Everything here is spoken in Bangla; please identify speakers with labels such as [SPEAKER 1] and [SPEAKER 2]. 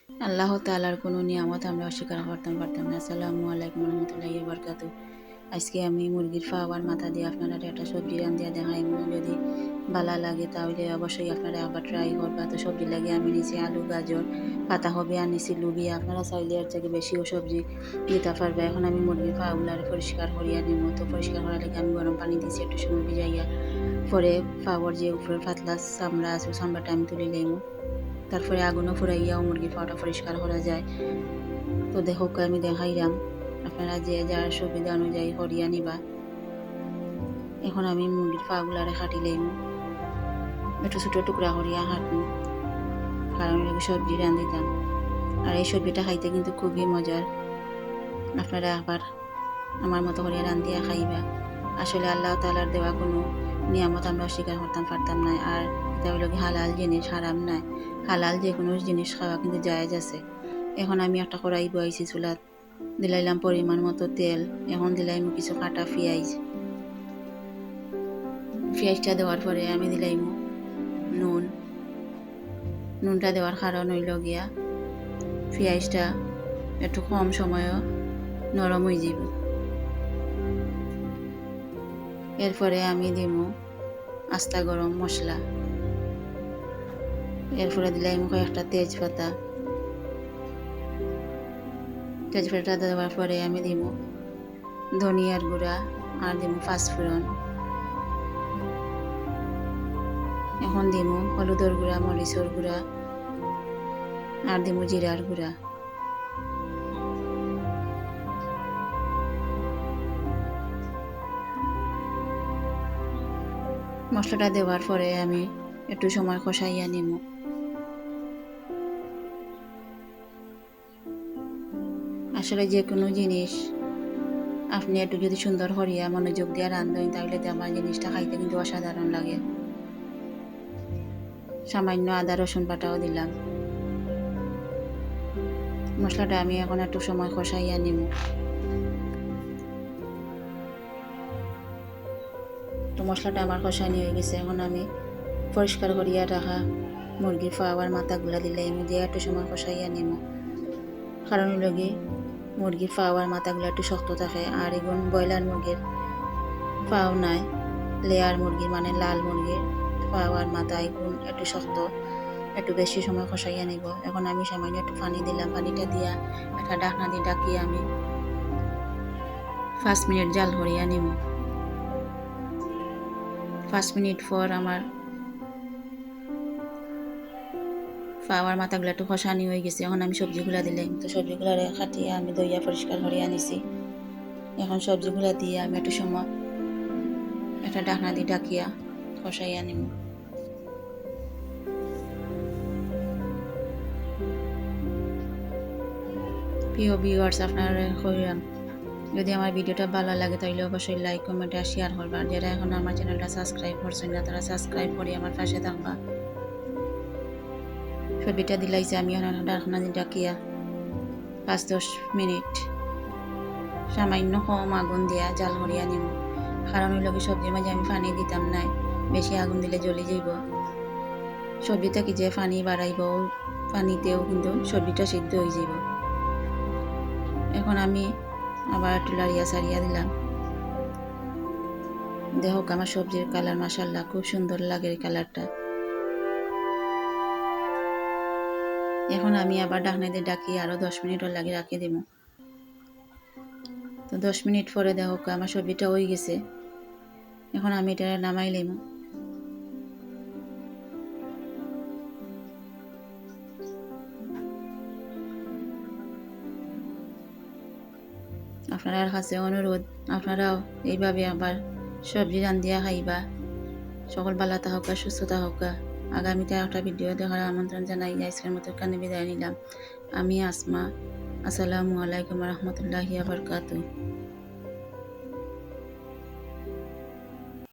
[SPEAKER 1] আল্লাহ তাআলার কোনো নিয়ামত আমরা অস্বীকার করতাম পারতাম না। আসসালামু আলাইকুম রহমতুল্লাহি ওয়া বারাকাতুহু। আজকে আমি মুরগির ফাওয়ার মাথা দিয়ে আপনারা একটা সবজি রান্ধিয়া দেখাই। যদি ভালো লাগে তাহলে অবশ্যই আপনারা আবার ট্রাই করবা। তো সবজি লাগে আমি নিছি আলু, গাজর, পাতাকপি আর নিছি লুবিয়া। আপনারা চাইলে এর থেকে বেশিও সবজি দিতে পারবে। এখন আমি মুরগির ফাওয়াগুলারে পরিষ্কার করিয়া নিব। তো পরিষ্কার করার লাগে আমি গরম পানি দিয়েছি একটু সময় ভিজাইয়া। পরে ফাওয়ার যে উপরের পাতলা চামড়া আছে চামড়াটা আমি তুলে লইব। তারপরে আগুনও ফুরাইয়াও মুরগির ফাওয়াটা পরিষ্কার করা যায়। তো দেখো আমি দেখাইলাম, আপনারা যে যার সুবিধা অনুযায়ী করিয়া নিবা। এখন আমি মুরগির পাগুলারে কাটি লইম, একটু ছোটো টুকরা করিয়া কাটবো, কারণ সবজি রাঁধিতাম। আর এই সবজিটা খাইতে কিন্তু খুবই মজার। আপনারা আবার আমার মতো করে রান্ধিয়া খাইবা। আসলে আল্লাহ তাআলার দেওয়া কোনো নিয়ামত আমরা অস্বীকার করতাম পারতাম না। আর এটা হলো হালাল জিনিস, হারাম নাই। হালাল যে কোনো জিনিস খাওয়া কিন্তু জায়েজ আছে। এখন আমি একটা কড়াই বয়াইছি চুলাত, দিলাইলাম পরিমাণ মতো তেল। এখন দিলাইম কিছু কাটা পেঁয়াজ। পেঁয়াজটা দেওয়ার পরে আমি দিলাইম নুন। নুনটা দেওয়ার কারণ হইল গিয়া পেঁয়াজটা একটু কম সময়ও নরম হয়ে যাব। এরপরে আমি দিব আস্তা গরম মশলা। এরপরে দিলাইম কয়েকটা তেজপাতা। তেজপাতা দেওয়ার পরে আমি দিব ধনিয়ার গুঁড়া আর দিব পাঁচফোড়ন। এখন দিব হলুদের গুঁড়া, মরিচের গুঁড়া আর দিব জিরার গুঁড়া। মশলাটা দেওয়ার পরে আমি একটু সময় কষাইয়া নিব। আসলে যে কোনো জিনিস আপনি একটু যদি সুন্দর করিয়া মনোযোগ দিয়ে রান্ধেন তাহলে আমার জিনিসটা খাইতে কিন্তু অসাধারণ লাগে। সামান্য আদা রসুন বাটাও দিলাম। মশলাটা আমি এখন একটু সময় কষাইয়া নিব। তো মশলাটা আমার কষানি হয়ে গেছে। এখন আমি পরিষ্কার করিয়া রাখা মুরগির ফাওয়ার মাথাগুলা দিলে এমনি দিয়ে একটু সময় কষাইয়া নিব। কারণ লগে মুরগির ফাওয়ার মাথাগুলো একটু শক্ত থাকে। আর এগুন ব্রয়লার মুরগির ফাও নাই, লেয়ার মুরগির মানে লাল মুরগির ফাওয়ার মাথা এগুন একটু শক্ত। একটু বেশি সময় কষাইয়া নিব। এখন আমি সামান্য একটু পানি দিলাম। পানিটা দিয়া একটা ঢাকনা দিয়ে ডাকিয়ে আমি 5 মিনিট জাল করিয়া নিব। 5 মিনিট পর আমার ফাওয়ার মাথাগুলো একটু কষানি হয়ে গেছে। এখন আমি সবজিগুলা দিলাম। তো সবজিগুলা কাটিয়ে আমি দইয়া পরিষ্কার করিয়া নিছি। এখন সবজিগুলা দিয়ে আমি একটু সময় একটা ঢাকনা দিয়ে ডাকিয়া কষাইয়া নিব। প্রিয় ভিউয়ার্স, আপনারা কইরাম যদি আমার ভিডিওটা ভালো লাগে তাহলে অবশ্যই লাইক, কমেন্ট আর শেয়ার করবা। যারা এখন আমার চ্যানেলটা সাবস্ক্রাইব করছেন না তারা সাবস্ক্রাইব করে আমার পাশে থাকবা। সবজিটা দিলাইছে আমি এখন ঢাকনা দিয়ে ডাকিয়া 5-10 মিনিট সামান্য কম আগুন দিয়া জাল করিয়া নিব। কারণ হইল কি সবজির মাঝে আমি পানি দিতাম নাই, বেশি আগুন দিলে জ্বলি যাইব। সবজিটা কি যে পানি বাড়াইব পানিতেও কিন্তু সবজিটা সিদ্ধ হয়ে যাইব। এখন আমি আবার একটু লাড়িয়া সারিয়া দিলাম। দেখো আমার সবজির কালার মাশাআল্লাহ খুব সুন্দর লাগে এই কালারটা। এখন আমি আবার ঢাকনা দিয়ে ডাকি আরো 10 মিনিট লাগে রাখি দিব। তো 10 মিনিট পরে দেখো আমার সবজিটা হয়ে গেছে। এখন আমি এটা নামাই লইব। আপনার কাছে অনুরোধ, আপনারাও এইভাবে আবার সবজি রান্ধিয়া খাইবা। সকল ভালো থাকুক, সুস্থ থাকুক। আগামীতে একটা ভিডিও দেখার আমন্ত্রণ জানাই। আজকের মতো এখানে বিদায় নিলাম। আমি আসমা। আসসালামু আলাইকুম রহমতুল্লাহি ওয়া বারাকাতুহু।